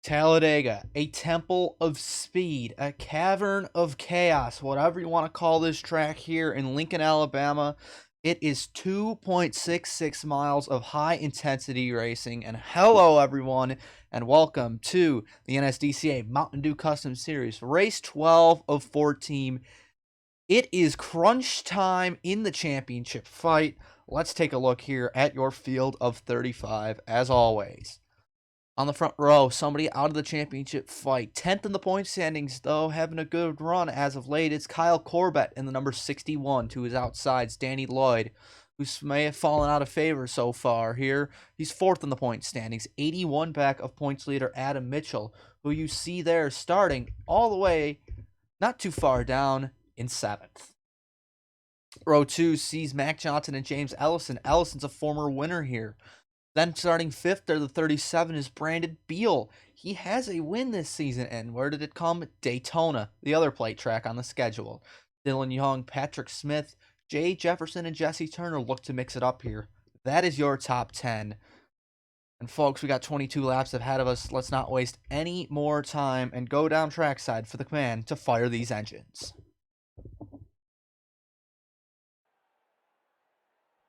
Talladega, a temple of speed, a cavern of chaos, whatever you want to call this track here in Lincoln, Alabama. It is 2.66 miles of high intensity racing. And hello, everyone, and welcome to the NSDCA Mountain Dew Custom Series, race 12 of 14. It is crunch time in the championship fight. Let's take a look here at your field of 35, as always. On the front row, somebody out of the championship fight. 10th in the point standings, though, having a good run as of late. It's Kyle Corbett in the number 61 to his outsides. Danny Lloyd, who may have fallen out of favor so far here. He's 4th in the point standings. 81 back of points leader Adam Mitchell, who you see there starting all the way not too far down in 7th. Row 2 sees Mac Johnson and James Ellison. Ellison's a former winner here. Then starting 5th there, the 37 is Brandon Beal. He has a win this season, and where did it come? Daytona, the other plate track on the schedule. Dylan Young, Patrick Smith, Jay Jefferson, and Jesse Turner look to mix it up here. That is your top 10. And folks, we got 22 laps ahead of us. Let's not waste any more time and go down trackside for the command to fire these engines.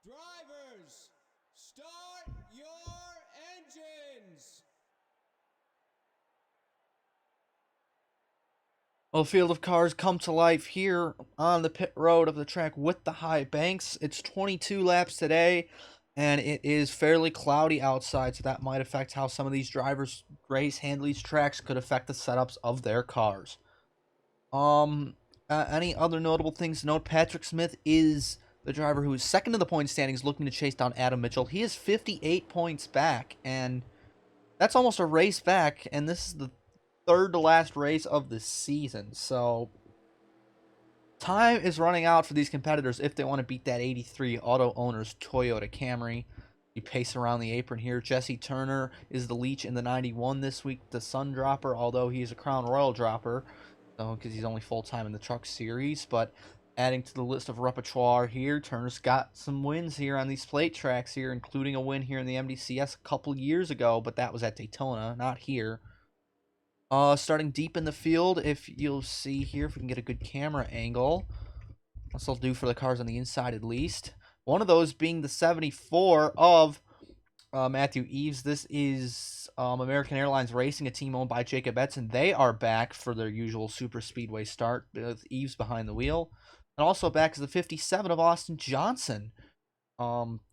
Drivers, start your engines. Well, the field of cars come to life here on the pit road of the track with the high banks. It's 22 laps today, and it is fairly cloudy outside, so that might affect how some of these drivers race, handle these tracks, could affect the setups of their cars. Any other notable things to note? Patrick Smith is the driver who is second in the point standings, looking to chase down Adam Mitchell. He is 58 points back, and that's almost a race back, and this is the third to last race of the season. So time is running out for these competitors if they want to beat that 83 Auto Owners Toyota Camry. You pace around the apron here. Jesse Turner is the leech in the 91 this week, the Sun Dropper, although he is a Crown Royal dropper, because he's only full-time in the Truck Series. But adding to the list of repertoire here, Turner's got some wins here on these plate tracks here, including a win here in the MDCS a couple years ago, but that was at Daytona, not here. Starting deep in the field, if you'll see here, if we can get a good camera angle. This will do for the cars on the inside at least. One of those being the 74 of Matthew Eves. This is American Airlines Racing, a team owned by Jacob Edson. They are back for their usual super speedway start with Eves behind the wheel. And also back is the 57 of Austin Johnson.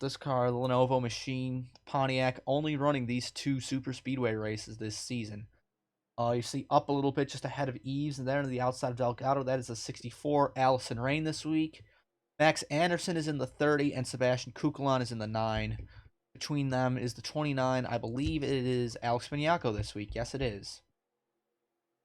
This car, the Lenovo machine, Pontiac, only running these two super speedway races this season. You see up a little bit just ahead of Eves, and there on the outside of Delgado, that is a 64 Allison Rain this week. Max Anderson is in the 30, and Sebastian Kukulon is in the 9. Between them is the 29. I believe it is Alex Piniaco this week. Yes, it is.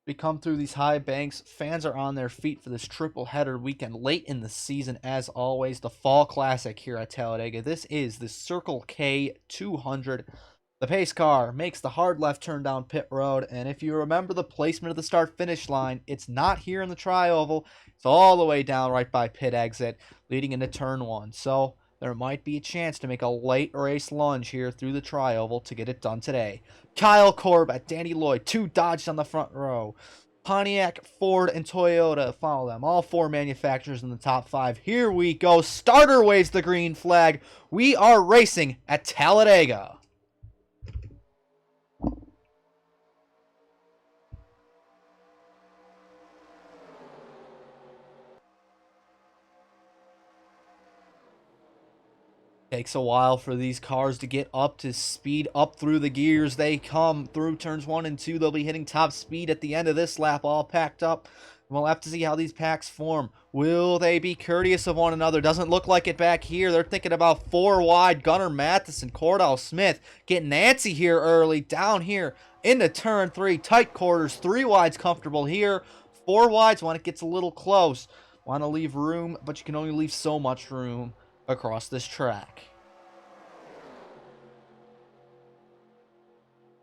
We come through these high banks. Fans are on their feet for this triple header weekend late in the season, as always. The Fall Classic here at Talladega. This is the Circle K 200. The pace car makes the hard left turn down pit road, and if you remember the placement of the start-finish line, it's not here in the tri-oval. It's all the way down right by pit exit, leading into turn 1. So there might be a chance to make a late race lunge here through the tri-oval to get it done today. Kyle Corbett, Danny Lloyd, 2 Dodges on the front row. Pontiac, Ford, and Toyota follow them. All 4 manufacturers in the top 5. Here we go. Starter waves the green flag. We are racing at Talladega. Takes a while for these cars to get up to speed, up through the gears. They come through turns 1 and 2. They'll be hitting top speed at the end of this lap, all packed up. We'll have to see how these packs form. Will they be courteous of one another? Doesn't look like it back here. They're thinking about 4 wide. Gunnar Matheson, Cordell Smith getting antsy here early. Down here into turn 3. Tight quarters. 3 wides comfortable here. 4 wides when it gets a little close. Want to leave room, but you can only leave so much room across this track.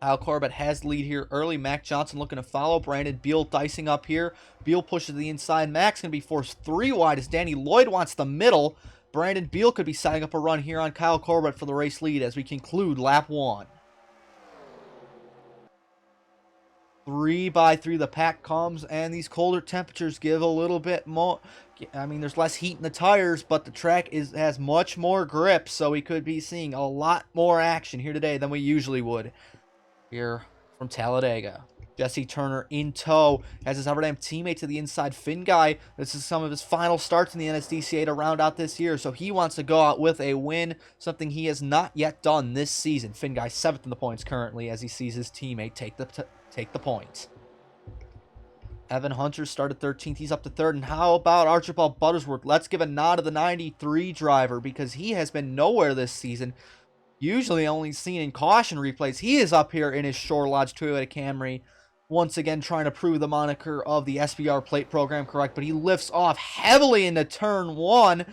Kyle Corbett has the lead here early. Mac Johnson looking to follow. Brandon Beal dicing up here. Beal pushes the inside. Mac's going to be forced 3 wide as Danny Lloyd wants the middle. Brandon Beal could be setting up a run here on Kyle Corbett for the race lead as we conclude lap 1. 3x3 the pack comes, and these colder temperatures give a little bit more. I mean, there's less heat in the tires, but the track has much more grip, so we could be seeing a lot more action here today than we usually would here from Talladega. Jesse Turner in tow, has his Everdam teammate to the inside, Finn Guy. This is some of his final starts in the NSDCA to round out this year, so he wants to go out with a win, something he has not yet done this season. Finn Guy 7th in the points currently as he sees his teammate take the points. Evan Hunter started 13th. He's up to 3rd. And how about Archibald Buttersworth? Let's give a nod to the 93 driver because he has been nowhere this season. Usually only seen in caution replays. He is up here in his Shore Lodge Toyota Camry, once again trying to prove the moniker of the SBR plate program correct, but he lifts off heavily into turn 1.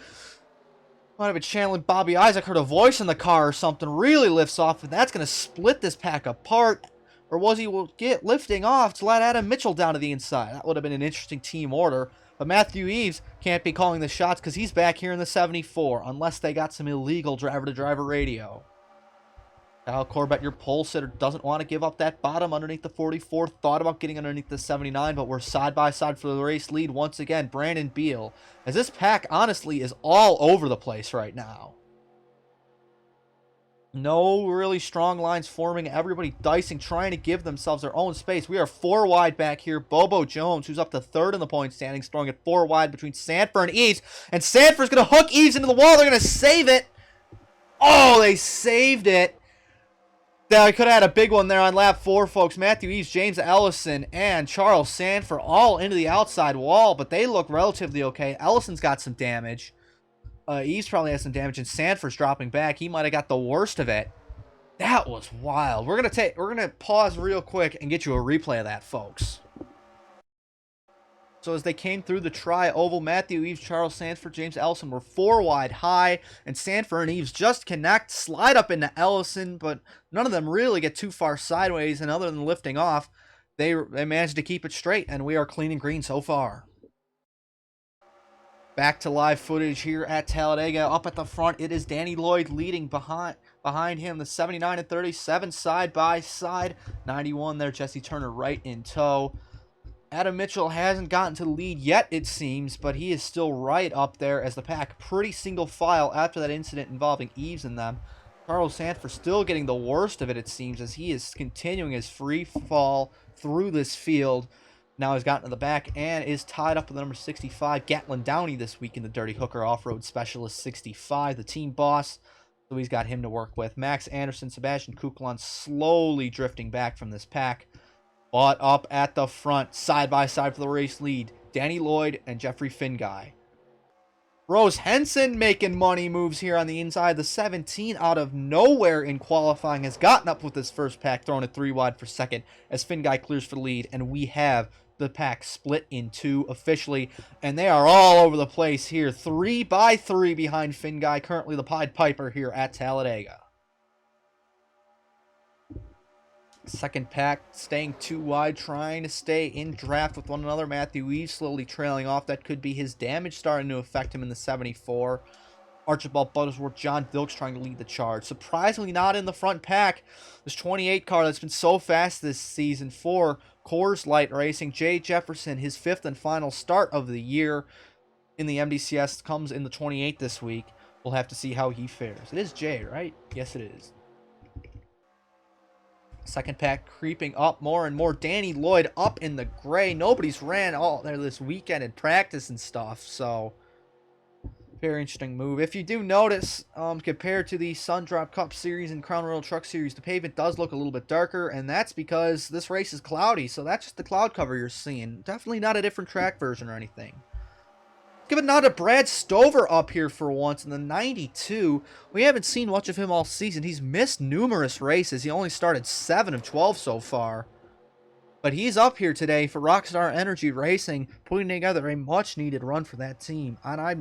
Might have been channeling Bobby Isaac, heard a voice in the car or something, really lifts off, and that's going to split this pack apart. Or was he lifting off to let Adam Mitchell down to the inside? That would have been an interesting team order. But Matthew Eves can't be calling the shots because he's back here in the 74, unless they got some illegal driver-to-driver radio. Kyle Corbett, your pole sitter, doesn't want to give up that bottom underneath the 44. Thought about getting underneath the 79, but we're side by side for the race lead once again. Brandon Beal, as this pack honestly is all over the place right now. No really strong lines forming. Everybody dicing, trying to give themselves their own space. We are 4 wide back here. Bobo Jones, who's up to 3rd in the point standings, throwing it 4 wide between Sanford and Eves. And Sanford's going to hook Eves into the wall. They're going to save it. Oh, they saved it. I could have had a big one there on lap 4, folks. Matthew Eves, James Ellison, and Charles Sanford all into the outside wall, but they look relatively okay. Ellison's got some damage. Eves probably has some damage, and Sanford's dropping back. He might have got the worst of it. That was wild. We're gonna pause real quick and get you a replay of that, folks. So as they came through the tri-oval, Matthew Eves, Charles Sanford, James Ellison were 4 wide high, and Sanford and Eves just connect, slide up into Ellison, but none of them really get too far sideways, and other than lifting off, they managed to keep it straight, and we are clean and green so far. Back to live footage here at Talladega. Up at the front, it is Danny Lloyd leading behind him. The 79 and 37 side by side. 91 there, Jesse Turner right in tow. Adam Mitchell hasn't gotten to the lead yet, it seems, but he is still right up there as the pack pretty single file after that incident involving Eves and them. Charles Sanford still getting the worst of it, it seems, as he is continuing his free fall through this field. Now he's gotten to the back and is tied up with the number 65, Gatlin Downey, this week in the Dirty Hooker Off-Road Specialist 65, the team boss. So he's got him to work with. Max Anderson, Sebastian Kuklon slowly drifting back from this pack. But up at the front, side by side for the race lead, Danny Lloyd and Jeffrey Finguy. Rose Henson making money moves here on the inside. The 17 out of nowhere in qualifying has gotten up with his first pack, throwing it 3 wide for second as Finguy clears for the lead. And we have the pack split in 2 officially, and they are all over the place here. 3 by 3 behind Finguy, currently the Pied Piper here at Talladega. Second pack staying 2 wide, trying to stay in draft with one another. Matthew Eves slowly trailing off. That could be his damage starting to affect him in the 74. Archibald Buttersworth, John Dilks trying to lead the charge. Surprisingly not in the front pack. This 28 car that's been so fast this season for Coors Light Racing. Jay Jefferson, his 5th and final start of the year in the MDCS, comes in the 28 this week. We'll have to see how he fares. It is Jay, right? Yes, it is. Second pack creeping up more and more. Danny Lloyd up in the gray. Nobody's ran all there this weekend in practice and stuff, so very interesting move. If you do notice, compared to the Sundrop Cup Series and Crown Royal Truck Series, the pavement does look a little bit darker, and that's because this race is cloudy, so that's just the cloud cover you're seeing. Definitely not a different track version or anything. Give a nod to Brad Stover up here for once in the 92. We haven't seen much of him all season. He's missed numerous races. He only started 7 of 12 so far. But he's up here today for Rockstar Energy Racing, putting together a much-needed run for that team. And I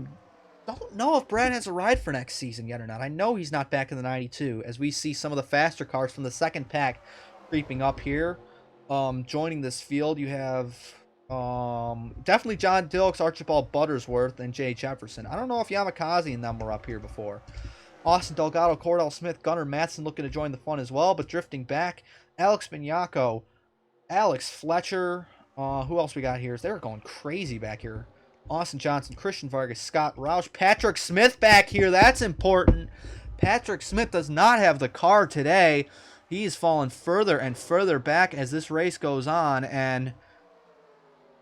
don't know if Brad has a ride for next season yet or not. I know he's not back in the 92, as we see some of the faster cars from the second pack creeping up here. Joining this field, you have definitely John Dilks, Archibald Buttersworth, and Jay Jefferson. I don't know if Yamakaze and them were up here before. Austin Delgado, Cordell Smith, Gunnar Matson looking to join the fun as well, but drifting back, Alex Mignacco, Alex Fletcher. Who else we got here? They're going crazy back here. Austin Johnson, Christian Vargas, Scott Roush, Patrick Smith back here. That's important. Patrick Smith does not have the car today. He's fallen further and further back as this race goes on. And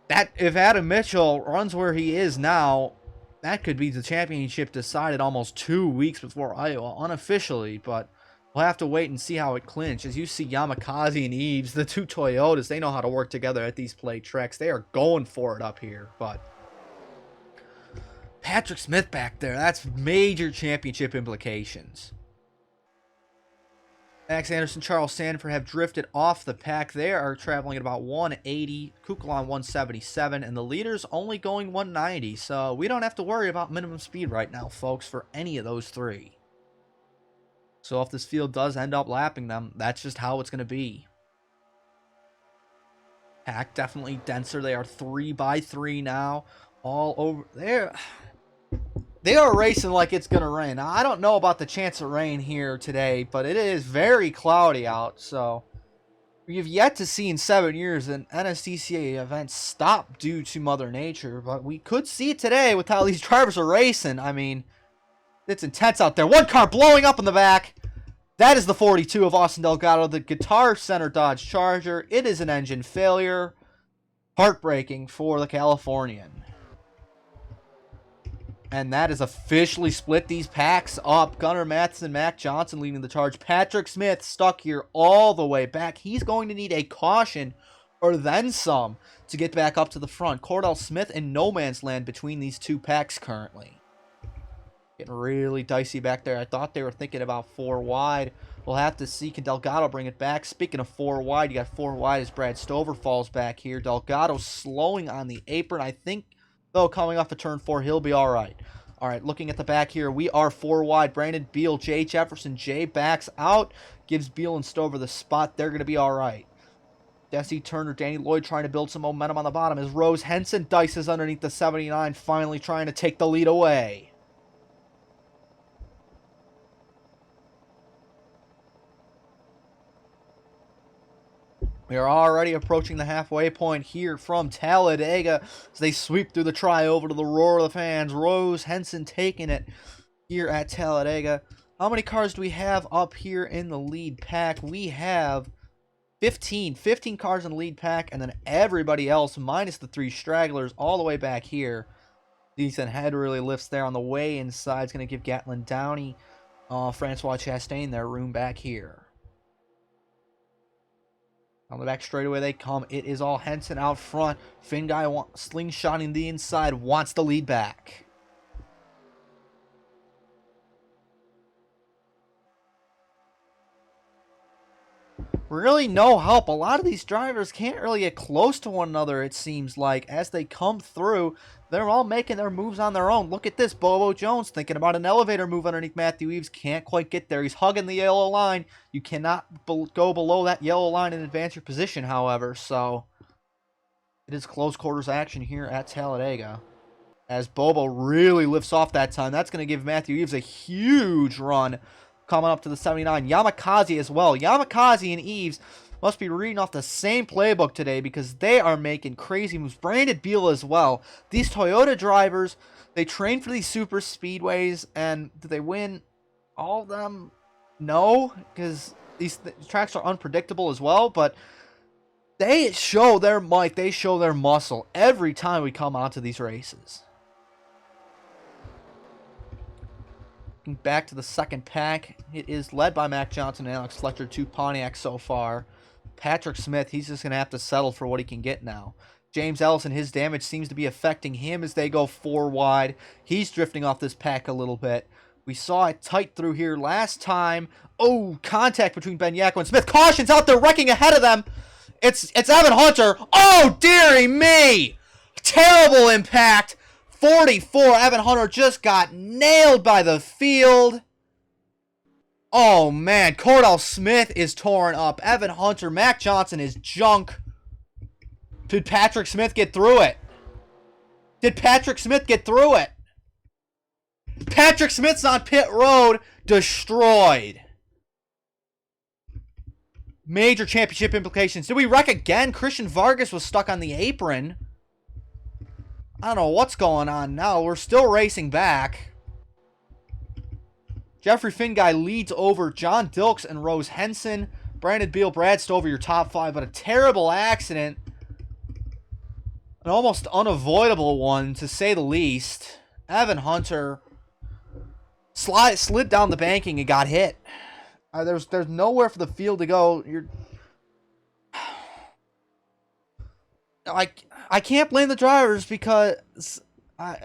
that if Adam Mitchell runs where he is now, that could be the championship decided almost 2 weeks before Iowa, unofficially. But we'll have to wait and see how it clinches. As you see Yamakaze and Eves, the two Toyotas, they know how to work together at these plate tracks. They are going for it up here. But Patrick Smith back there, that's major championship implications. Max Anderson, Charles Sanford have drifted off the pack. They are traveling at about 180, Kukulon 177, and the leader's only going 190. So we don't have to worry about minimum speed right now, folks, for any of those three. So if this field does end up lapping them, that's just how it's going to be. Pack definitely denser. They are 3x3 now. All over there. They are racing like it's going to rain. Now, I don't know about the chance of rain here today, but it is very cloudy out. So we've yet to see in 7 years an NSDCA event stop due to Mother Nature. But we could see it today with how these drivers are racing. I mean, it's intense out there. One car blowing up in the back. That is the 42 of Austin Delgado, the Guitar Center Dodge Charger. It is an engine failure. Heartbreaking for the Californian. And that has officially split these packs up. Gunnar Matheson, Mac Johnson leading the charge. Patrick Smith stuck here all the way back. He's going to need a caution or then some to get back up to the front. Cordell Smith in no man's land between these two packs currently. Getting really dicey back there. I thought they were thinking about 4 wide. We'll have to see. Can Delgado bring it back? Speaking of 4 wide, you got 4 wide as Brad Stover falls back here. Delgado slowing on the apron. I think, though, coming off of turn 4, he'll be all right. All right, looking at the back here, we are 4 wide. Brandon Beal, Jay Jefferson. Jay backs out, gives Beal and Stover the spot. They're going to be all right. Jesse Turner, Danny Lloyd trying to build some momentum on the bottom as Rose Henson dices underneath the 79, finally trying to take the lead away. We are already approaching the halfway point here from Talladega as they sweep through the try over to the roar of the fans. Rose Henson taking it here at Talladega. How many cars do we have up here in the lead pack? We have 15 cars in the lead pack, and then everybody else minus the 3 stragglers all the way back here. Decent head really lifts there on the way inside. It's going to give Gatlin Downey, Francois Chastain their room back here. On the back straightaway they come. It is all Henson out front. Finn guy slingshotting the inside, wants the lead back. Really no help. A lot of these drivers can't really get close to one another, it seems like. As they come through, they're all making their moves on their own. Look at this. Bobo Jones thinking about an elevator move underneath Matthew Eves. Can't quite get there. He's hugging the yellow line. You cannot go below that yellow line and advance your position, however. So it is close quarters action here at Talladega. As Bobo really lifts off that time. That's going to give Matthew Eves a huge run coming up to the 79. Yamakaze as well. Yamakaze and Eves must be reading off the same playbook today because they are making crazy moves. Brandon Beal as well. These Toyota drivers, they train for these super speedways, and do they win all of them? No, because these tracks are unpredictable as well, but they show their might, they show their muscle every time we come out to these races. Back to the second pack. It is led by Mac Johnson and Alex Fletcher, 2 Pontiacs so far. Patrick Smith, he's just going to have to settle for what he can get now. James Ellison, his damage seems to be affecting him as they go 4 wide. He's drifting off this pack a little bit. We saw it tight through here last time. Oh, contact between Ben Yako and Smith. Caution's out there wrecking ahead of them. It's Evan Hunter. Oh, dearie me. Terrible impact. 44, Evan Hunter just got nailed by the field. Oh, man. Cordell Smith is torn up. Evan Hunter, Mac Johnson is junk. Did Patrick Smith get through it? Did Patrick Smith get through it? Patrick Smith's on pit road, destroyed. Major championship implications. Did we wreck again? Christian Vargas was stuck on the apron. I don't know what's going on now. We're still racing back. Jeffrey Finguy leads over John Dilks and Rose Henson. Brandon Beal, Brad Stover, your top 5, but a terrible accident. An almost unavoidable one, to say the least. Evan Hunter slid down the banking and got hit. There's nowhere for the field to go. I can't blame the drivers, because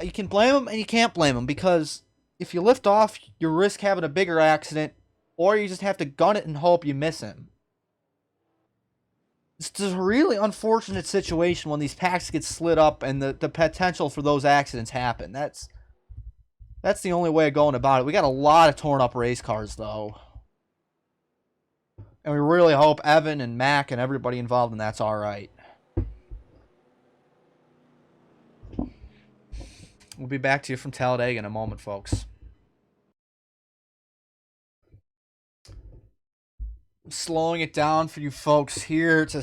you can blame them and you can't blame them, because if you lift off, you risk having a bigger accident, or you just have to gun it and hope you miss him. It's a really unfortunate situation when these packs get slid up and the potential for those accidents happen. That's the only way of going about it. We got a lot of torn up race cars, though. And we really hope Evan and Mac and everybody involved in that's all right. We'll be back to you from Talladega in a moment, folks. Slowing it down for you folks here to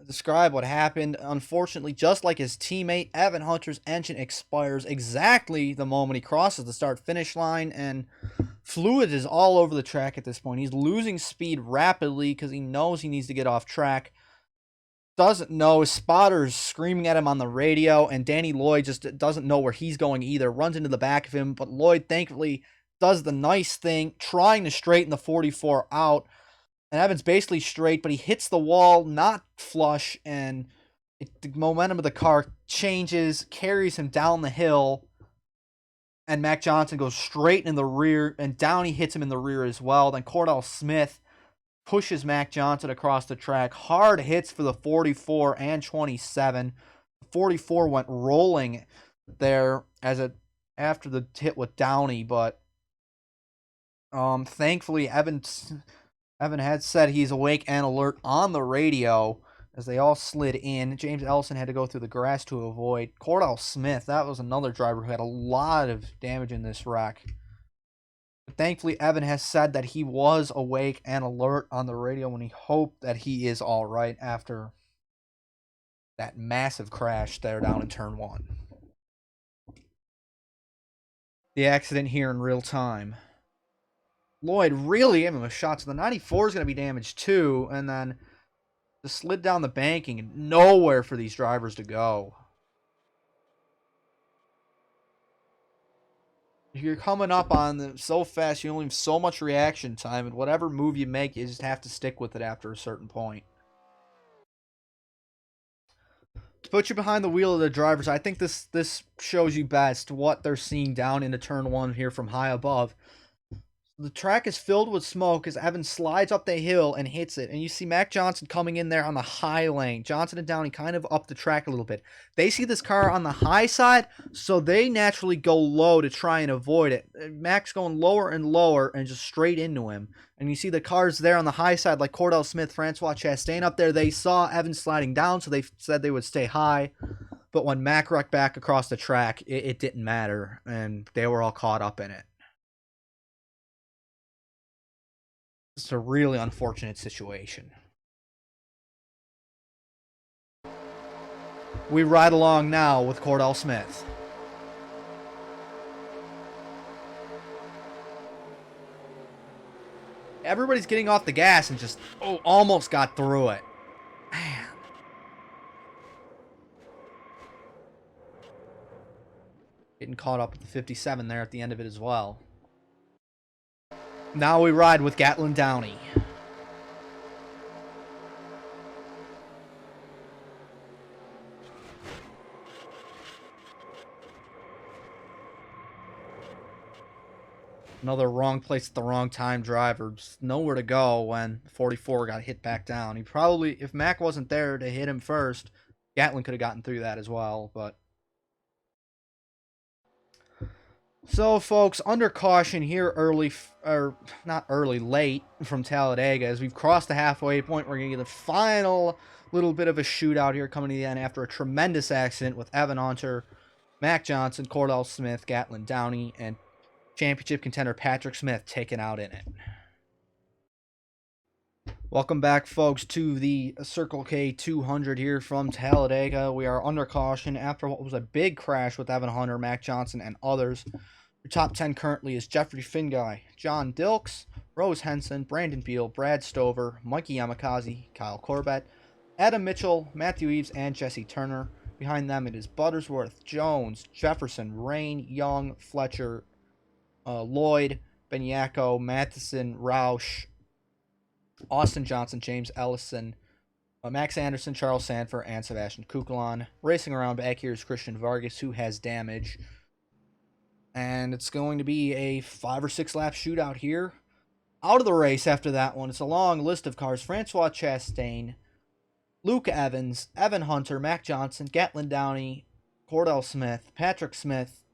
describe what happened. Unfortunately, just like his teammate, Evan Hunter's engine expires exactly the moment he crosses the start-finish line, and fluid is all over the track at this point. He's losing speed rapidly because he knows he needs to get off track. Doesn't know. His spotter's screaming at him on the radio, and Danny Lloyd just doesn't know where he's going either. Runs into the back of him, but Lloyd thankfully does the nice thing, trying to straighten the 44 out. And Evan's basically straight, but he hits the wall, not flush, and the momentum of the car changes, carries him down the hill, and Mac Johnson goes straight in the rear, and Downey hits him in the rear as well. Then Cordell Smith pushes Mac Johnson across the track. Hard hits for the 44 and 27. 44 went rolling there after the hit with Downey, but thankfully Evan had said he's awake and alert on the radio as they all slid in. James Ellison had to go through the grass to avoid. Cordell Smith, that was another driver who had a lot of damage in this wreck. But thankfully, Evan has said that he was awake and alert on the radio, and he hoped that he is all right after that massive crash there down in Turn 1. The accident here in real time. Lloyd really gave him a shot, so the 94 is going to be damaged too, and then just slid down the banking, and nowhere for these drivers to go. If you're coming up on them so fast, you only have so much reaction time, and whatever move you make, you just have to stick with it after a certain point. To put you behind the wheel of the drivers, I think this shows you best what they're seeing down into Turn 1 here from high above. The track is filled with smoke as Evan slides up the hill and hits it. And you see Mac Johnson coming in there on the high lane. Johnson and Downey kind of up the track a little bit. They see this car on the high side, so they naturally go low to try and avoid it. Mac's going lower and lower and just straight into him. And you see the cars there on the high side like Cordell Smith, Francois Chastain up there. They saw Evan sliding down, so they said they would stay high. But when Mac wrecked back across the track, it didn't matter, and they were all caught up in it. It's a really unfortunate situation. We ride along now with Cordell Smith. Everybody's getting off the gas and just almost got through it. Man. Getting caught up with the 57 there at the end of it as well. Now we ride with Gatlin Downey. Another wrong place at the wrong time driver. Just nowhere to go when 44 got hit back down. He probably, if Mac wasn't there to hit him first, Gatlin could have gotten through that as well, but... So, folks, under caution here early, or not early, late from Talladega. As we've crossed the halfway point, we're going to get the final little bit of a shootout here coming to the end after a tremendous accident with Evan Hunter, Mac Johnson, Cordell Smith, Gatlin Downey, and championship contender Patrick Smith taken out in it. Welcome back, folks, to the Circle K 200 here from Talladega. We are under caution after what was a big crash with Evan Hunter, Mac Johnson, and others. Your top 10 currently is Jeffrey Finguy, John Dilks, Rose Henson, Brandon Beal, Brad Stover, Mikey Yamakaze, Kyle Corbett, Adam Mitchell, Matthew Eves, and Jesse Turner. Behind them it is Buttersworth, Jones, Jefferson, Rain, Young, Fletcher, Lloyd, Benyako, Matheson, Roush, Austin Johnson, James Ellison, Max Anderson, Charles Sanford, and Sebastian Kukulon. Racing around back here is Christian Vargas, who has damage. And it's going to be a 5 or 6 lap shootout here. Out of the race after that one, it's a long list of cars. Francois Chastain, Luke Evans, Evan Hunter, Mac Johnson, Gatlin Downey, Cordell Smith, Patrick Smith,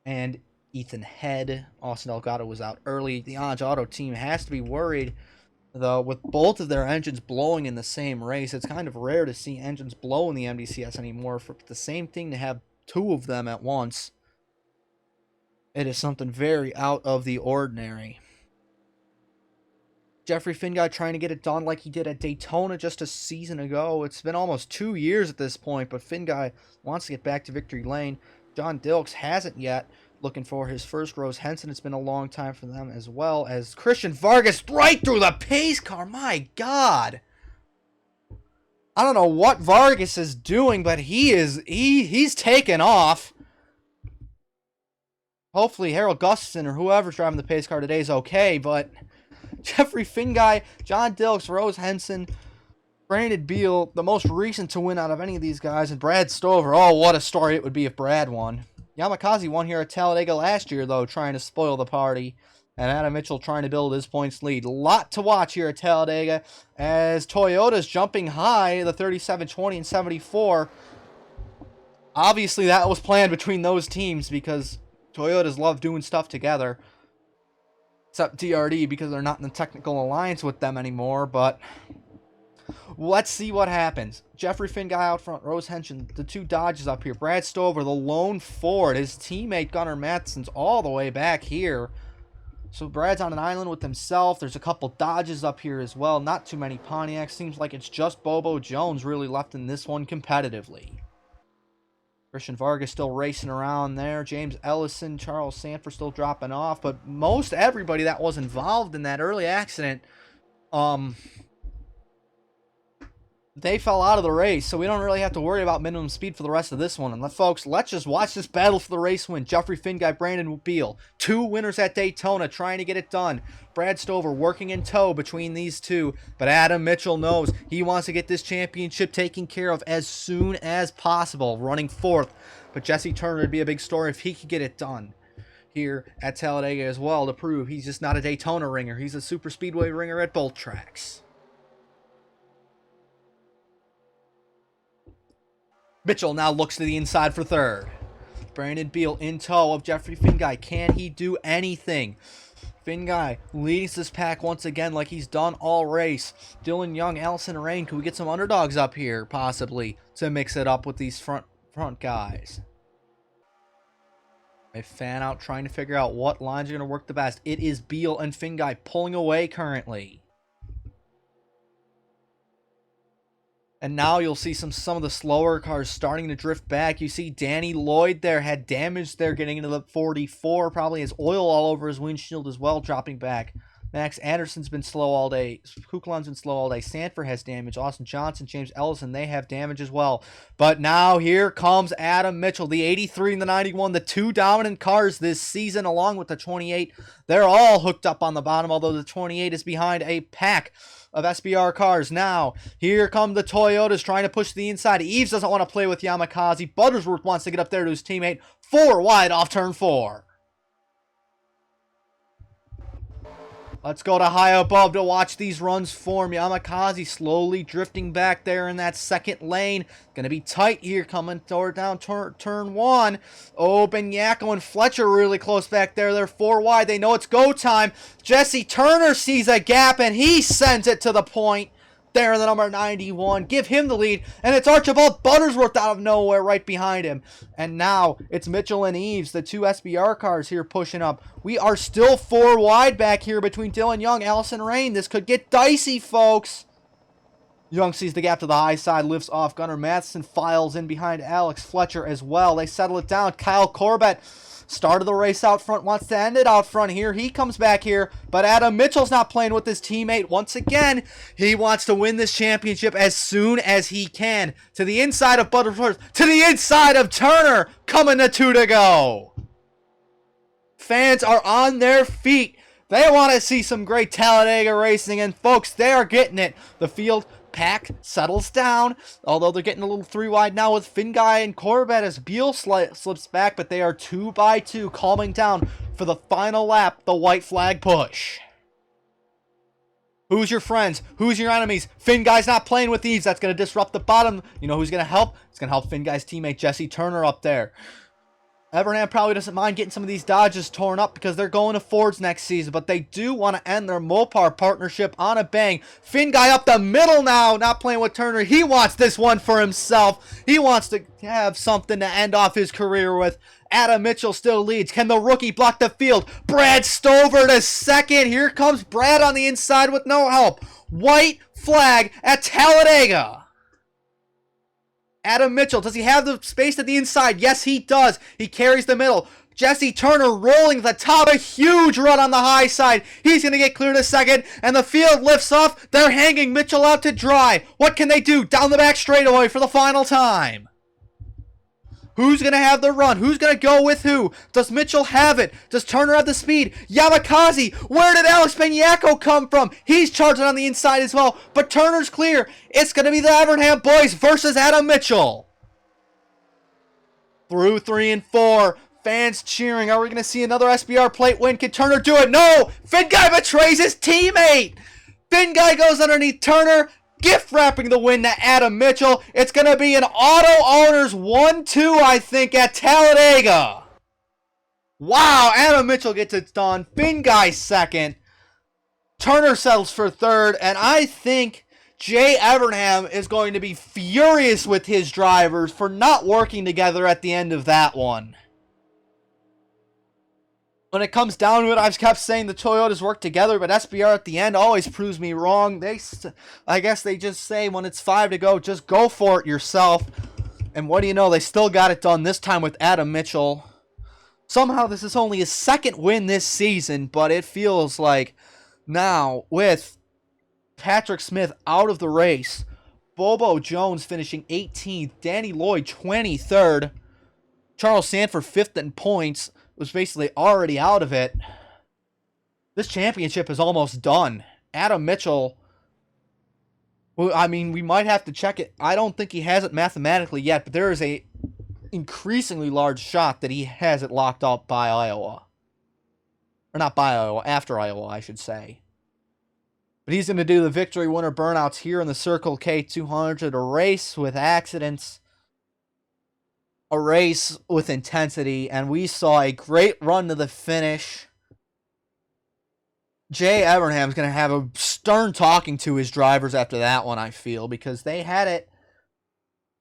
and Ethan Head. Austin Delgado was out early. The Anj Auto team has to be worried, though, with both of their engines blowing in the same race. It's kind of rare to see engines blow in the NSDCA anymore. For the same thing to have 2 of them at once, it is something very out of the ordinary. Jeffrey Finguy trying to get it done like he did at Daytona just a season ago. It's been almost 2 years at this point, but Finguy wants to get back to victory lane. John Dilks hasn't yet. Looking for his first. Rose Henson, it's been a long time for them, as well as Christian Vargas right through the pace car. My God. I don't know what Vargas is doing, but he's taken off. Hopefully Harold Gustafson or whoever's driving the pace car today is okay, but Jeffrey Finguy, John Dilks, Rose Henson, Brandon Beal, the most recent to win out of any of these guys, and Brad Stover. Oh, what a story it would be if Brad won. Yamakaze won here at Talladega last year, though, trying to spoil the party. And Adam Mitchell trying to build his points lead. A lot to watch here at Talladega as Toyota's jumping high, the 37, 20, and 74. Obviously, that was planned between those teams because Toyotas love doing stuff together. Except DRD because they're not in the technical alliance with them anymore, but let's see what happens. Jeffrey Finguy out front, Rose Henson, the 2 Dodges up here. Brad Stover, the lone Ford. His teammate Gunnar Matheson's all the way back here. So Brad's on an island with himself. There's a couple Dodges up here as well. Not too many Pontiacs. Seems like it's just Bobo Jones really left in this one competitively. Christian Vargas still racing around there. James Ellison, Charles Sanford still dropping off. But most everybody that was involved in that early accident, they fell out of the race, so we don't really have to worry about minimum speed for the rest of this one. And folks, let's just watch this battle for the race win. Jeffrey Finguy, Brandon Beal, 2 winners at Daytona trying to get it done. Brad Stover working in tow between these 2, but Adam Mitchell knows he wants to get this championship taken care of as soon as possible, running 4th. But Jesse Turner would be a big story if he could get it done here at Talladega as well, to prove he's just not a Daytona ringer. He's a super speedway ringer at both tracks. Mitchell now looks to the inside for 3rd. Brandon Beal in tow of Jeffrey Finguy. Can he do anything? Finguy leads this pack once again like he's done all race. Dylan Young, Allison Rain. Can we get some underdogs up here, possibly, to mix it up with these front guys? A fan out trying to figure out what lines are going to work the best. It is Beal and Finguy pulling away currently. And now you'll see some of the slower cars starting to drift back. You see Danny Lloyd there had damage there getting into the 44. Probably has oil all over his windshield as well, dropping back. Max Anderson's been slow all day. Kukulon's been slow all day. Sanford has damage. Austin Johnson, James Ellison, they have damage as well. But now here comes Adam Mitchell. The 83 and the 91, the 2 dominant cars this season, along with the 28. They're all hooked up on the bottom, although the 28 is behind a pack of SBR cars. Now, here come the Toyotas trying to push the inside. Eves doesn't want to play with Yamakaze. Buttersworth wants to get up there to his teammate. 4 wide off turn 4. Let's go to high above to watch these runs form. Yamakaze slowly drifting back there in that 2nd lane. Going to be tight here coming toward down turn 1. Oh, Benyako and Fletcher really close back there. They're 4 wide. They know it's go time. Jesse Turner sees a gap and he sends it to the point. there, the number 91. Give him the lead, and it's Archibald Buttersworth out of nowhere right behind him. And now it's Mitchell and Eves, the two SBR cars here pushing up. We are still 4 wide back here between Dylan Young, Allison Rain. This could get dicey, folks. Young sees the gap to the high side, lifts off. Gunnar Matheson files in behind Alex Fletcher as well. They settle it down. Kyle Corbett started the race out front, wants to end it out front here. He comes back here, but Adam Mitchell's not playing with his teammate once again. He wants to win this championship as soon as he can. To the inside of Butterworth, to the inside of Turner, coming to 2 to go. Fans are on their feet. They want to see some great Talladega racing, and folks, they are getting it. The field pack settles down, although they're getting a little 3 wide now with Finguy and Corbett as Beal slips back, but they are 2 by 2, calming down for the final lap, the white flag push. Who's your friends? Who's your enemies? Finguy's not playing with these. That's going to disrupt the bottom. You know who's going to help? It's going to help Finguy's teammate Jesse Turner up there. Evernham probably doesn't mind getting some of these Dodges torn up because they're going to Fords next season, but they do want to end their Mopar partnership on a bang. Finguy up the middle now, not playing with Turner. He wants this one for himself. He wants to have something to end off his career with. Adam Mitchell still leads. Can the rookie block the field? Brad Stover to second. Here comes Brad on the inside with no help. White flag at Talladega. Adam Mitchell, does he have the space at the inside? Yes, he does. He carries the middle. Jesse Turner rolling to the top. A huge run on the high side. He's going to get clear to second, and the field lifts off. They're hanging Mitchell out to dry. What can they do? Down the back straightaway for the final time. Who's going to have the run? Who's going to go with who? Does Mitchell have it? Does Turner have the speed? Yamakaze, where did Alex Benyako come from? He's charging on the inside as well, but Turner's clear. It's going to be the Evernham boys versus Adam Mitchell. Through 3 and 4, fans cheering. Are we going to see another SBR plate win? Can Turner do it? No! Finguy betrays his teammate! Finguy goes underneath Turner, gift wrapping the win to Adam Mitchell. It's going to be an auto owners 1-2, I think, at Talladega. Wow, Adam Mitchell gets it done. Finguy second. Turner settles for third, and I think Jay Evernham is going to be furious with his drivers for not working together at the end of that one. When it comes down to it, I've kept saying the Toyotas work together, but SBR at the end always proves me wrong. I guess they just say when it's 5 to go, just go for it yourself. And what do you know? They still got it done this time with Adam Mitchell. Somehow this is only his 2nd win this season, but it feels like now with Patrick Smith out of the race, Bobo Jones finishing 18th, Danny Lloyd 23rd, Charles Sanford 5th in points, was basically already out of it. This championship is almost done. Adam Mitchell, well, I mean, we might have to check it. I don't think he has it mathematically yet, but there is a increasingly large shot that he has it locked up by Iowa. Or not by Iowa, after Iowa, I should say. But he's going to do the victory winner burnouts here in the Circle K 200, a race with accidents, a race with intensity, and we saw a great run to the finish. Jay Evernham's going to have a stern talking to his drivers after that one, I feel, because they had it.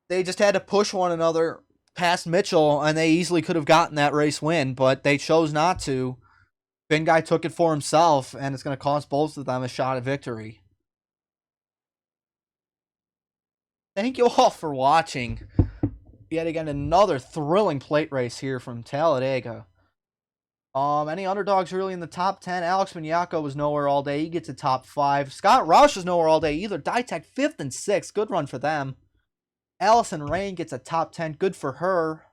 They just had to push one another past Mitchell, and they easily could have gotten that race win, but they chose not to. Finguy took it for himself, and it's going to cost both of them a shot at victory. Thank you all for watching. Yet again, another thrilling plate race here from Talladega. Any underdogs really in the top 10? Alex Benyako was nowhere all day. He gets a top 5. Scott Roush is nowhere all day either. Ditech 5th and 6th. Good run for them. Allison Rain gets a top 10. Good for her.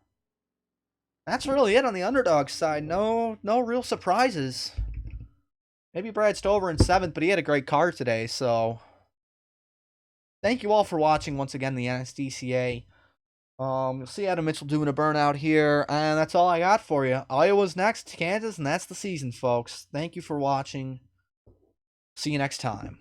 That's really it on the underdog side. No real surprises. Maybe Brad Stover in 7th, but he had a great car today, so thank you all for watching once again the NSDCA. You'll see Adam Mitchell doing a burnout here, and that's all I got for you. Iowa's next, Kansas, and that's the season, folks. Thank you for watching. See you next time.